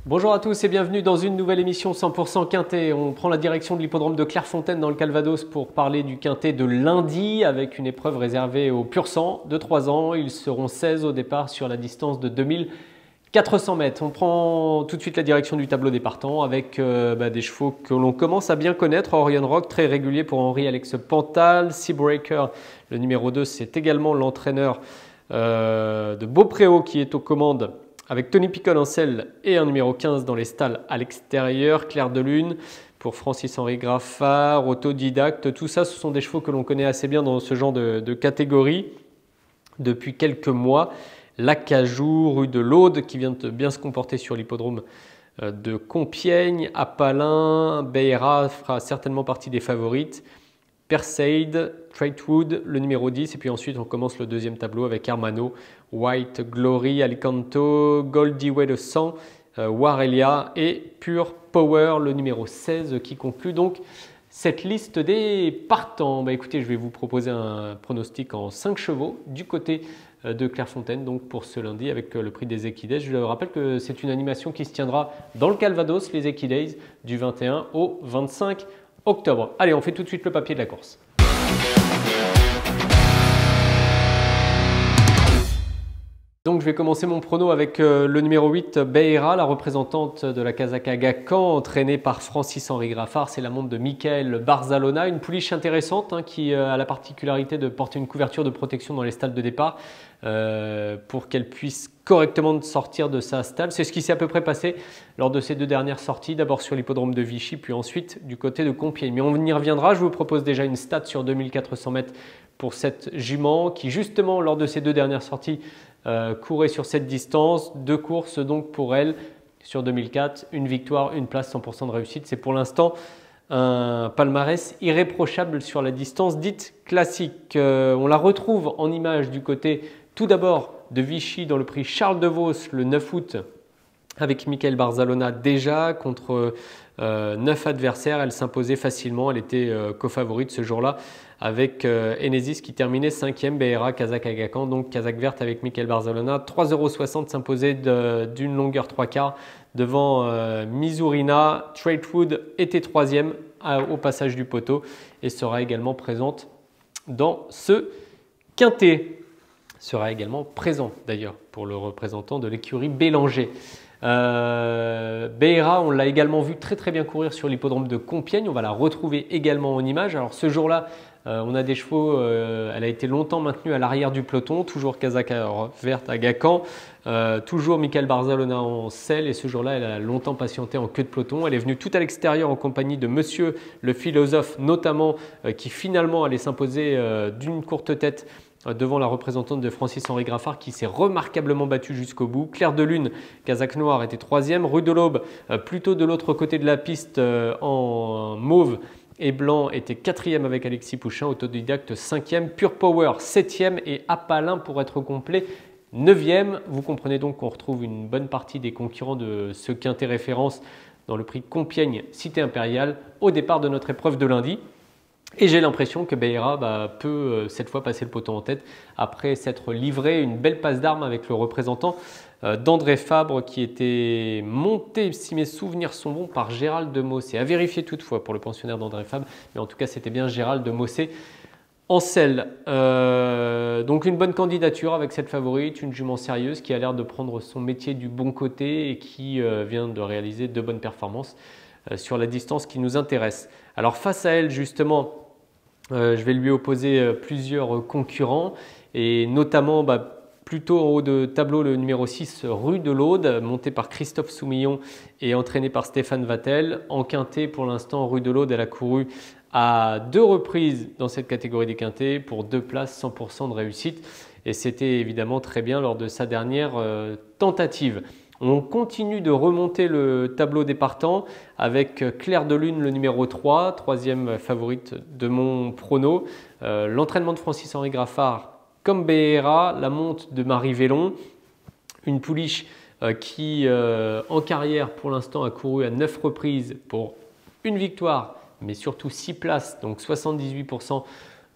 Bonjour à tous et bienvenue dans une nouvelle émission 100% Quintet. On prend la direction de l'hippodrome de Clairefontaine dans le Calvados pour parler du Quintet de lundi avec une épreuve réservée aux pur sang de 3 ans. Ils seront 16 au départ sur la distance de 2400 mètres. On prend tout de suite la direction du tableau des partants avec des chevaux que l'on commence à bien connaître. Orion Rock, très régulier pour Henri-Alex Pantal. Seabreaker, le numéro 2, c'est également l'entraîneur de Beaupréau qui est aux commandes, avec Tony Picol en selle et un numéro 15 dans les stalles à l'extérieur. Clair de Lune pour Francis-Henri Graffard, autodidacte. Tout ça, ce sont des chevaux que l'on connaît assez bien dans ce genre de catégorie depuis quelques mois. L'Acajou, rue de l'Aude, qui vient de bien se comporter sur l'hippodrome de Compiègne. Apalin, Beira fera certainement partie des favorites. Perseid, Traitwood, le numéro 10. Et puis ensuite, on commence le deuxième tableau avec Hermano, White Glory, Alicanto, Goldie Way de 100, Warelia et Pure Power, le numéro 16, qui conclut donc cette liste des partants. Écoutez, je vais vous proposer un pronostic en 5 chevaux du côté de Clairefontaine, donc pour ce lundi avec le prix des Equidays. Je rappelle que c'est une animation qui se tiendra dans le Calvados, les Equidays, du 21 au 25 octobre. Allez, on fait tout de suite le papier de la course. Donc je vais commencer mon prono avec le numéro 8, Beira, la représentante de la Casaca Agacan, entraînée par Francis-Henri Graffard. C'est la montre de Michael Barzalona, une pouliche intéressante qui a la particularité de porter une couverture de protection dans les stalles de départ pour qu'elle puisse correctement sortir de sa stalle. C'est ce qui s'est à peu près passé lors de ces deux dernières sorties, d'abord sur l'hippodrome de Vichy, puis ensuite du côté de Compiègne. Mais on y reviendra, je vous propose déjà une stat sur 2400 mètres pour cette jument qui justement lors de ces deux dernières sorties courait sur cette distance. 2 courses donc pour elle sur 2004, une victoire, une place, 100% de réussite. C'est pour l'instant un palmarès irréprochable sur la distance dite classique. On la retrouve en image du côté tout d'abord de Vichy dans le prix Charles de Vos le 9 août avec Michael Barzalona déjà contre 9 adversaires. Elle s'imposait facilement, elle était co-favorite ce jour-là avec Enesis qui terminait 5e, Beira, Kazakh Agacan, donc Kazakh verte avec Michael Barzalona. 3,60 € s'imposait d'une longueur 3/4 devant Mizurina. Traitwood était 3e au passage du poteau et sera également présente dans ce quintet. Sera également présent d'ailleurs pour le représentant de l'écurie Bélanger. Beira, on l'a également vu très bien courir sur l'hippodrome de Compiègne. On va la retrouver également en image. Alors ce jour-là, on a des chevaux, elle a été longtemps maintenue à l'arrière du peloton, toujours Kazakh verte à Gacan, toujours Michael Barzalona en selle, et ce jour-là, elle a longtemps patienté en queue de peloton. Elle est venue tout à l'extérieur en compagnie de Monsieur le Philosophe, notamment, qui finalement allait s'imposer d'une courte tête devant la représentante de Francis-Henri Graffard qui s'est remarquablement battue jusqu'au bout. Clair de Lune, Kazakh Noir était 3e. Rue de l'Aube, plutôt de l'autre côté de la piste en mauve et blanc, était 4e avec Alexis Pouchin. Autodidacte 5e. Pure Power 7e et Apalin pour être complet 9e. Vous comprenez donc qu'on retrouve une bonne partie des concurrents de ce quintet référence dans le prix Compiègne Cité Impériale au départ de notre épreuve de lundi. Et j'ai l'impression que Beira peut cette fois passer le poteau en tête après s'être livré une belle passe d'armes avec le représentant d'André Fabre qui était monté, si mes souvenirs sont bons, par Gérald de Mossé. À vérifier toutefois pour le pensionnaire d'André Fabre, mais en tout cas c'était bien Gérald de Mossé en selle. Donc une bonne candidature avec cette favorite, une jument sérieuse qui a l'air de prendre son métier du bon côté et qui vient de réaliser de bonnes performances sur la distance qui nous intéresse. Alors face à elle justement, je vais lui opposer plusieurs concurrents et notamment plutôt en haut de tableau le numéro 6 Rue de l'Aude, monté par Christophe Soumillon et entraîné par Stéphane Vattel. En quintet pour l'instant, Rue de l'Aude, elle a couru à 2 reprises dans cette catégorie des quintets pour 2 places, 100% de réussite, et c'était évidemment très bien lors de sa dernière tentative. On continue de remonter le tableau des partants avec Clair de Lune, le numéro 3, 3e favorite de mon prono. L'entraînement de Francis-Henri Graffard comme Beira, la monte de Marie Vélon, une pouliche qui en carrière pour l'instant a couru à 9 reprises pour une victoire, mais surtout 6 places, donc 78%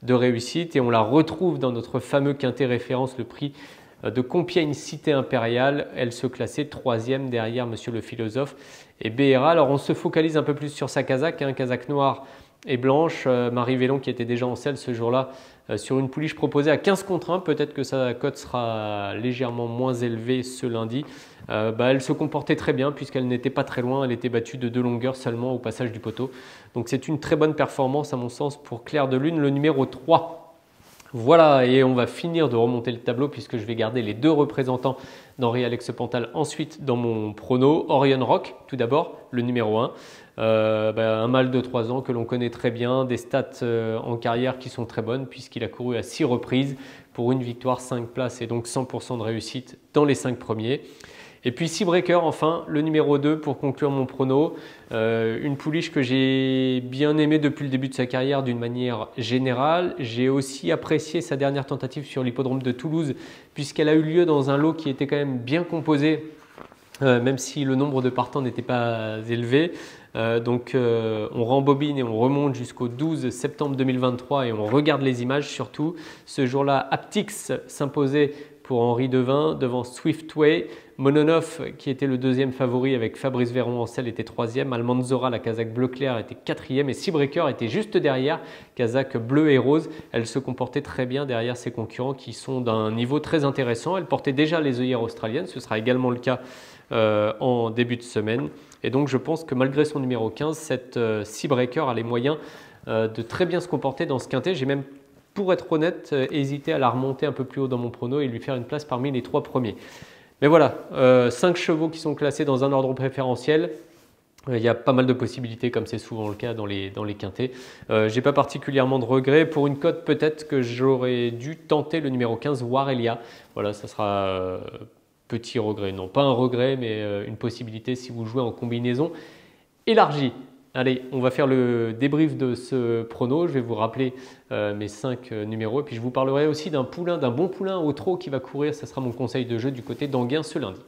de réussite. Et on la retrouve dans notre fameux quintet référence, le prix de Compiègne Cité Impériale. Elle se classait 3e derrière Monsieur le Philosophe et BRA. Alors on se focalise un peu plus sur sa casaque, casaque noire et blanche. Marie Vélon qui était déjà en selle ce jour-là sur une pouliche proposée à 15 contre 1. Peut-être que sa cote sera légèrement moins élevée ce lundi. Elle se comportait très bien puisqu'elle n'était pas très loin. Elle était battue de 2 longueurs seulement au passage du poteau. Donc c'est une très bonne performance à mon sens pour Clair de Lune, le numéro 3. Voilà, et on va finir de remonter le tableau puisque je vais garder les 2 représentants d'Henri Alex Pantal ensuite dans mon prono. Orion Rock, tout d'abord, le numéro 1. Un mâle de 3 ans que l'on connaît très bien, des stats en carrière qui sont très bonnes puisqu'il a couru à 6 reprises pour une victoire, 5 places et donc 100% de réussite dans les 5 premiers. Et puis Seabreaker, enfin, le numéro 2 pour conclure mon prono. Une pouliche que j'ai bien aimée depuis le début de sa carrière d'une manière générale. J'ai aussi apprécié sa dernière tentative sur l'hippodrome de Toulouse puisqu'elle a eu lieu dans un lot qui était quand même bien composé, même si le nombre de partants n'était pas élevé. On rembobine et on remonte jusqu'au 12 septembre 2023 et on regarde les images surtout. Ce jour-là, Aptix s'imposait pour Henri Devin devant Swiftway. Mononov, qui était le 2e favori avec Fabrice Véron en selle, était 3e. Almanzora, la casaque bleu clair, était 4e. Et Seabreaker était juste derrière, casaque bleu et rose. Elle se comportait très bien derrière ses concurrents qui sont d'un niveau très intéressant. Elle portait déjà les œillères australiennes. Ce sera également le cas en début de semaine. Et donc je pense que malgré son numéro 15, cette Seabreaker a les moyens de très bien se comporter dans ce quintet. J'ai même, pour être honnête, hésité à la remonter un peu plus haut dans mon prono et lui faire une place parmi les 3 premiers. Mais voilà, 5 chevaux qui sont classés dans un ordre préférentiel. Il y a pas mal de possibilités, comme c'est souvent le cas dans les quintets. Je n'ai pas particulièrement de regrets. Pour une cote, peut-être que j'aurais dû tenter le numéro 15, Warelia. Voilà, ça sera petit regret. Non, pas un regret, mais une possibilité si vous jouez en combinaison élargie. Allez, on va faire le débrief de ce prono. Je vais vous rappeler mes 5 numéros. Et puis je vous parlerai aussi d'un bon poulain au trot qui va courir. Ce sera mon conseil de jeu du côté d'Anguin ce lundi.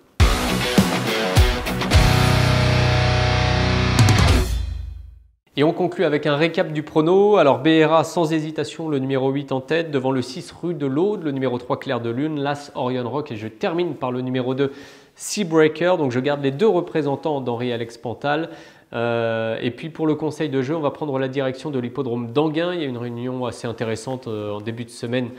Et on conclut avec un récap du prono. Alors BRA sans hésitation, le numéro 8 en tête, devant le 6 Rue de l'Aude, le numéro 3 Clair de Lune, l'As Orion Rock et je termine par le numéro 2 Seabreaker. Donc je garde les 2 représentants d'Henri Alex Pantal. Et puis pour le conseil de jeu, on va prendre la direction de l'hippodrome d'Anguin. Il y a une réunion assez intéressante en début de semaine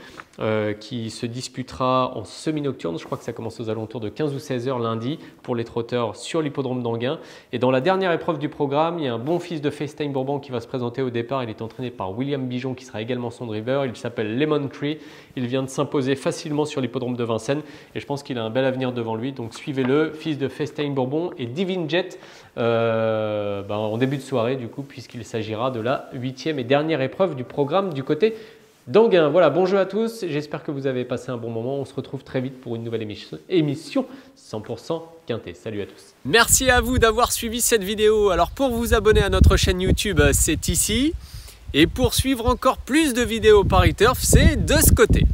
qui se disputera en semi-nocturne. Je crois que ça commence aux alentours de 15 ou 16 heures lundi pour les trotteurs sur l'hippodrome d'Anguin. Et dans la dernière épreuve du programme, il y a un bon fils de FaceTime Bourbon qui va se présenter au départ. Il est entraîné par William Bijon qui sera également son driver. Il s'appelle Lemon Tree. Il vient de s'imposer facilement sur l'hippodrome de Vincennes et je pense qu'il a un bel avenir devant lui. Donc suivez-le, fils de FaceTime Bourbon et Divine Jet. En début de soirée du coup puisqu'il s'agira de la 8e et dernière épreuve du programme du côté d'Anguin. Voilà, bon jeu à tous, j'espère que vous avez passé un bon moment. On se retrouve très vite pour une nouvelle émission 100% quintet. Salut à tous. Merci à vous d'avoir suivi cette vidéo. Alors pour vous abonner à notre chaîne YouTube, c'est ici. Et pour suivre encore plus de vidéos Paris Turf, c'est de ce côté.